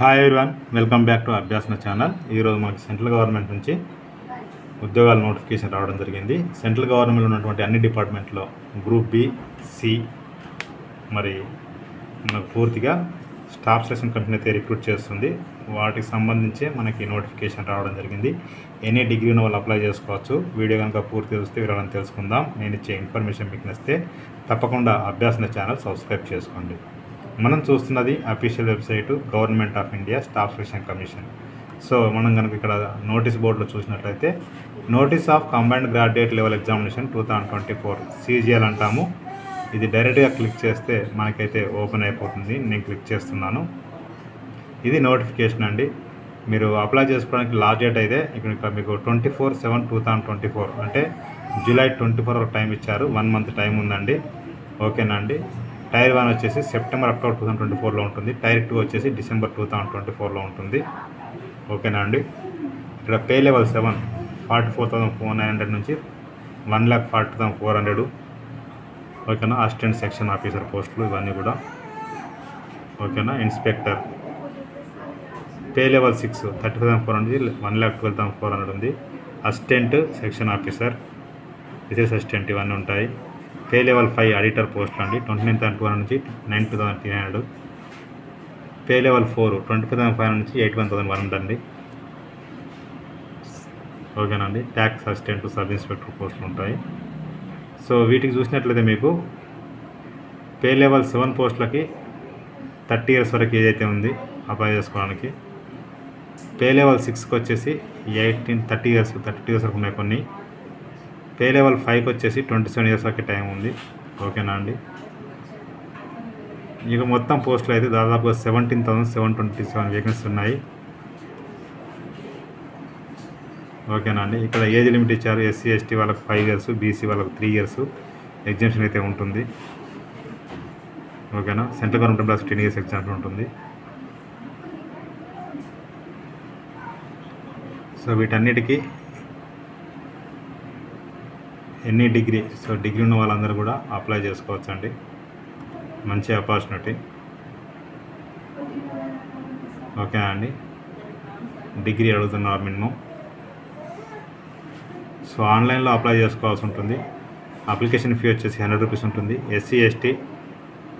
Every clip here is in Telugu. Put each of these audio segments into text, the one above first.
Hi everyone, welcome back to Abhyasana channel. ఈరోజు మనకి సెంట్రల్ గవర్నమెంట్ నుంచి ఉద్యోగాల నోటిఫికేషన్ రావడం జరిగింది. సెంట్రల్ గవర్నమెంట్లో ఉన్నటువంటి అన్ని డిపార్ట్మెంట్లో గ్రూప్ బి, సి, మరి మనకు పూర్తిగా స్టాఫ్ సెలక్షన్ కంపెనీ అయితే రిక్రూట్ చేస్తుంది. వాటికి సంబంధించే మనకి నోటిఫికేషన్ రావడం జరిగింది. ఎనీ డిగ్రీ ఉన్న వాళ్ళు అప్లై చేసుకోవచ్చు. వీడియో కనుక పూర్తి చూస్తే వివరాలను తెలుసుకుందాం. నేను ఇచ్చే ఇన్ఫర్మేషన్ మీకు నచ్చితే తప్పకుండా అభ్యాసన ఛానల్ సబ్స్క్రైబ్ చేసుకోండి. మనం చూస్తున్నది official website government of India staff selection commission. So మనం కనుక ఇక్కడ నోటీస్ బోర్డులో చూసినట్లయితే notice of combined graduate level examination 2024 CGL అంటాము. ఇది డైరెక్ట్గా క్లిక్ చేస్తే మనకైతే ఓపెన్ అయిపోతుంది. నేను క్లిక్ చేస్తున్నాను. ఇది నోటిఫికేషన్ అండి. మీరు అప్లై చేసుకోవడానికి లాస్ట్ డేట్ అయితే ఇక్కడ మీకు 24/7/2024 అంటే జూలై 24 వరకు టైం ఇచ్చారు. 1 మంత్ టైం ఉందండి. ఓకేనా అండి. టైర్ 1 వచ్చేసి సెప్టెంబర్-అక్టోబర్ 2024లో ఉంటుంది. టైర్ 2 వచ్చేసి డిసెంబర్ 2024లో ఉంటుంది. ఓకేనా అండి. ఇక్కడ పే లెవెల్ 7 44,900 నుంచి 1,40,400. ఓకేనా. అసిస్టెంట్ సెక్షన్ ఆఫీసర్ పోస్టులు ఇవన్నీ కూడా. ఓకేనా. ఇన్స్పెక్టర్ పే లెవెల్ 6 30,400 నుంచి 1,12,400 ఉంది. Assistant section officer, research assistant ఇవన్నీ ఉంటాయి. పే లెవెల్ 5 ఎడిటర్ పోస్టులు అండి 29,200 నుంచి 92,300. పే లెవెల్ 4 25,500 నుంచి 81,100 అండి. ఓకేనండి. ట్యాక్స్ అసిస్టెంట్, సబ్ ఇన్స్పెక్టర్ పోస్టులు ఉంటాయి. సో వీటికి చూసినట్లయితే మీకు పే లెవెల్ 7 పోస్టులకి 30 years వరకు ఏదైతే ఉంది అప్లై చేసుకోవడానికి. పే లెవెల్ 6కి వచ్చేసి 30 years, 32 years వరకు ఉన్నాయి కొన్ని. పే లెవెల్ 5కి వచ్చేసి 27 years వరకు టైం ఉంది. ఓకేనా అండి. ఇక మొత్తం పోస్టులు అయితే దాదాపుగా 17,727 వేకెన్సీ ఉన్నాయి. ఓకేనా అండి. ఇక్కడ ఏజ్ లిమిట్ ఇచ్చారు. SC ST వాళ్ళకి 5 years, BC వాళ్ళకి 3 years ఎగ్జామ్షన్ అయితే ఉంటుంది. ఓకేనా. Central government plus 10 years exemption ఉంటుంది. సో వీటన్నిటికీ ఎనీ డిగ్రీ, సో డిగ్రీ ఉన్న వాళ్ళందరూ కూడా అప్లై చేసుకోవచ్చు అండి. మంచి ఆపర్చునిటీ. ఓకే అండి. డిగ్రీ అడుగుతున్నారు మినిమం. సో ఆన్లైన్లో అప్లై చేసుకోవాల్సి ఉంటుంది. అప్లికేషన్ ఫీ వచ్చేసి 100 రూపీస్ ఉంటుంది. SC ST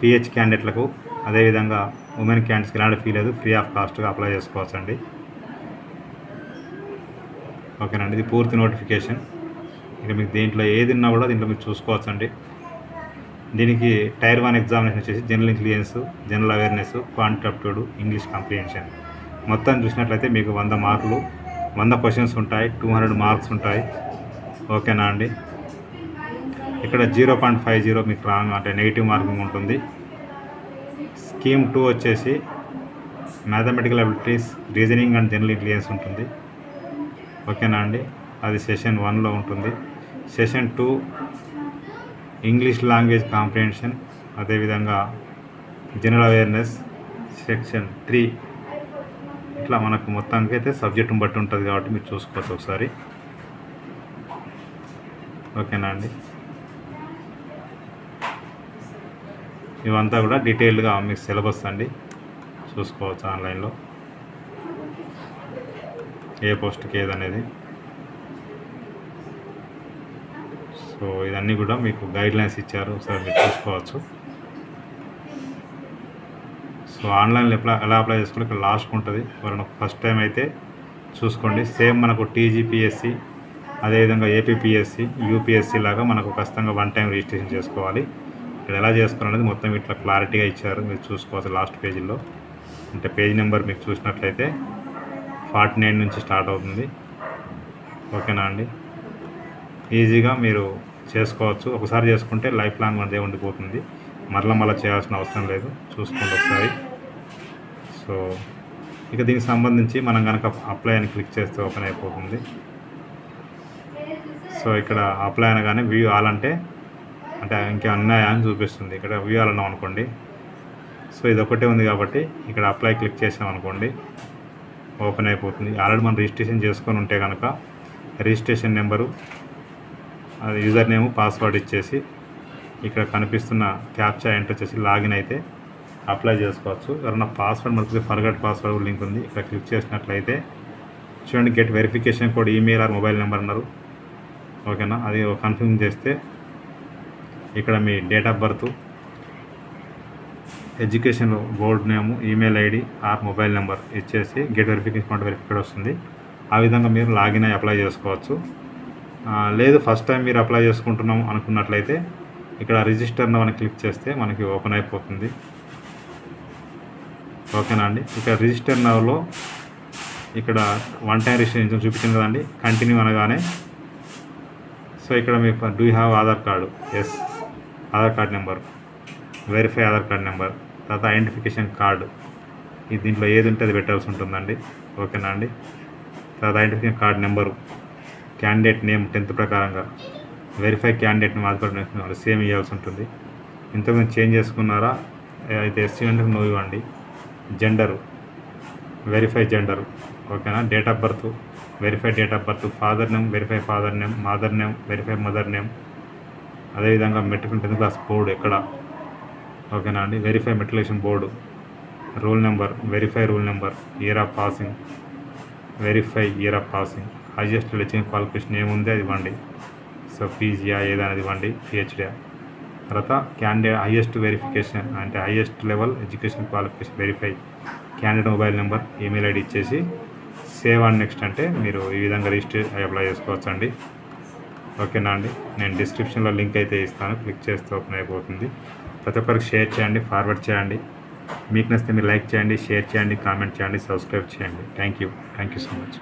PH క్యాండిడేట్లకు, అదేవిధంగా ఉమెన్ క్యాండిడేట్స్కి ఎలాంటి ఫీ లేదు. ఫ్రీ ఆఫ్ కాస్ట్గా అప్లై చేసుకోవచ్చు అండి. ఓకేనండి. ఇది పూర్తి నోటిఫికేషన్. ఇక మీకు దీంట్లో ఏది ఉన్నా కూడా దీంట్లో మీరు చూసుకోవచ్చు అండి. దీనికి టైర్ 1 ఎగ్జామినేషన్ వచ్చేసి general intelligence, general awareness, quantity aptitude, English comprehension మొత్తం చూసినట్లయితే మీకు 100 మార్కులు, 100 క్వశ్చన్స్ ఉంటాయి. 200 మార్క్స్ ఉంటాయి. ఓకేనా అండి. ఇక్కడ 0.50 మీకు రాంగ్ అంటే నెగిటివ్ మార్కింగ్ ఉంటుంది. స్కీమ్ 2 వచ్చేసి mathematical abilities, reasoning and general intelligence ఉంటుంది. ఓకేనా అండి. అది సెషన్ 1లో ఉంటుంది. సెషన్ 2 ఇంగ్లీష్ లాంగ్వేజ్ కాంప్రిహెన్షన్, అదేవిధంగా జనరల్ అవేర్నెస్. సెక్షన్ 3 ఇట్లా మనకు మొత్తానికి అయితే సబ్జెక్టుని బట్టి ఉంటుంది కాబట్టి మీరు చూసుకోవచ్చు ఒకసారి. ఓకేనా అండి. ఇవంతా కూడా డీటెయిల్డ్గా మీకు సిలబస్ అండి, చూసుకోవచ్చు ఆన్లైన్లో ఏ పోస్ట్కి ఏదనేది. సో ఇవన్నీ కూడా మీకు గైడ్లైన్స్ ఇచ్చారు, ఒకసారి మీరు చూసుకోవచ్చు. సో ఆన్లైన్లో ఎలా అప్లై చేసుకోవాలి ఇక్కడ లాస్ట్కి ఉంటుంది. ఎవరైనా ఫస్ట్ టైం అయితే చూసుకోండి. సేమ్ మనకు TGPSC, అదేవిధంగా APPSC, UPSC లాగా మనకు ఖచ్చితంగా 1 time రిజిస్ట్రేషన్ చేసుకోవాలి. ఇక్కడ ఎలా చేసుకోవాలనేది మొత్తం ఇట్లా క్లారిటీగా ఇచ్చారు, మీరు చూసుకోవచ్చు లాస్ట్ పేజీలో. అంటే పేజ్ నెంబర్ మీకు చూసినట్లయితే 49 నుంచి స్టార్ట్ అవుతుంది. ఓకేనా అండి. ఈజీగా మీరు చేసుకోవచ్చు. ఒకసారి చేసుకుంటే లైఫ్ లాంగ్ అదే ఉండిపోతుంది. మళ్ళీ చేయాల్సిన అవసరం లేదు. చూసుకోండి ఒకసారి. సో ఇక దీనికి సంబంధించి మనం కనుక అప్లై అని క్లిక్ చేస్తే ఓపెన్ అయిపోతుంది. సో ఇక్కడ అప్లై అనగానే వ్యూ ఆల్ అంటే ఇంకా ఉన్నాయా అని చూపిస్తుంది. ఇక్కడ వ్యూ ఆల్ అన్నాం అనుకోండి. సో ఇది ఒకటే ఉంది కాబట్టి ఇక్కడ అప్లై క్లిక్ చేసాం అనుకోండి, ఓపెన్ అయిపోతుంది. ఆల్రెడీ మనం రిజిస్ట్రేషన్ చేసుకొని ఉంటే కనుక రిజిస్ట్రేషన్ నెంబరు, అది యూజర్ నేమ్, పాస్వర్డ్ ఇచ్చేసి ఇక్కడ కనిపిస్తున్న క్యాప్చా ఎంటర్ చేసి లాగిన్ అయితే అప్లై చేసుకోవచ్చు. ఎవరైనా పాస్వర్డ్ మర్చిపోతే ఫర్గట్ పాస్వర్డ్ లింక్ ఉంది, ఇక్కడ క్లిక్ చేసినట్లయితే చూడండి get verification code email or mobile number అన్నారు. ఓకేనా, అది కన్ఫర్మ్ చేస్తే ఇక్కడ మీ date of birth, education board name, email ID or mobile number ఇచ్చేసి గెట్ వెరిఫికేషన్ వెరిఫికేట్ వస్తుంది. ఆ విధంగా మీరు లాగిన్ అయ్యి అప్లై చేసుకోవచ్చు. లేదు ఫస్ట్ టైం మీరు అప్లై చేసుకుంటున్నాం అనుకున్నట్లయితే ఇక్కడ రిజిస్టర్ నౌ అని క్లిక్ చేస్తే మనకి ఓపెన్ అయిపోతుంది. ఓకేనా అండి, ఇక్కడ రిజిస్టర్ నౌలో ఇక్కడ వన్ టైం రిజిస్ట్రేషన్ చూపించింది కదండి, కంటిన్యూ అనగానే సో ఇక్కడ మీకు do you have Aadhaar card, yes Aadhaar card number, verify Aadhaar card number, తర్వాత ఐడెంటిఫికేషన్ కార్డు, ఇది దీంట్లో ఏది ఉంటే అది పెట్టాల్సి ఉంటుందండి. ఓకేనా అండి, తర్వాత identification card number, candidate name 10th ప్రకారంగా, verify candidate name Aadhaar same ఇవ్వాల్సి ఉంటుంది. ఇంతకుముందు చేంజ్ చేసుకున్నారా అయితే ఎస్సీ అంటే నో ఇవ్వండి. Gender, verify gender. ఓకేనా, date of birth, verify date of birth, father name, verify father name, mother name, verify mother name, అదేవిధంగా మెట్రిక్ 10th క్లాస్ బోర్డు ఎక్కడ. ఓకేనా అండి, verify matriculation board, roll number, verify roll number, year of passing, verify year of passing, highest education qualification ఏముంది అది ఇవ్వండి. సో పీజీయా ఏదనేది ఇవ్వండి, పిహెచ్డీ. తర్వాత క్యాండిడేట్ హైయెస్ట్ వెరిఫికేషన్ అంటే highest level education qualification verify, candidate mobile number, email ID ఇచ్చేసి సేవ్ అండ్ నెక్స్ట్ అంటే మీరు ఈ విధంగా రిజిస్టర్ అప్లై చేసుకోవచ్చు అండి. ఓకేనా అండి, నేను డిస్క్రిప్షన్లో లింక్ అయితే ఇస్తాను, క్లిక్ చేస్తే ఓపెన్ అయిపోతుంది. ప్రతి ఒక్కరికి షేర్ చేయండి, ఫార్వర్డ్ చేయండి. మీకు నచ్చితే మీరు లైక్ చేయండి, షేర్ చేయండి, కామెంట్ చేయండి, సబ్స్క్రైబ్ చేయండి. Thank you so much.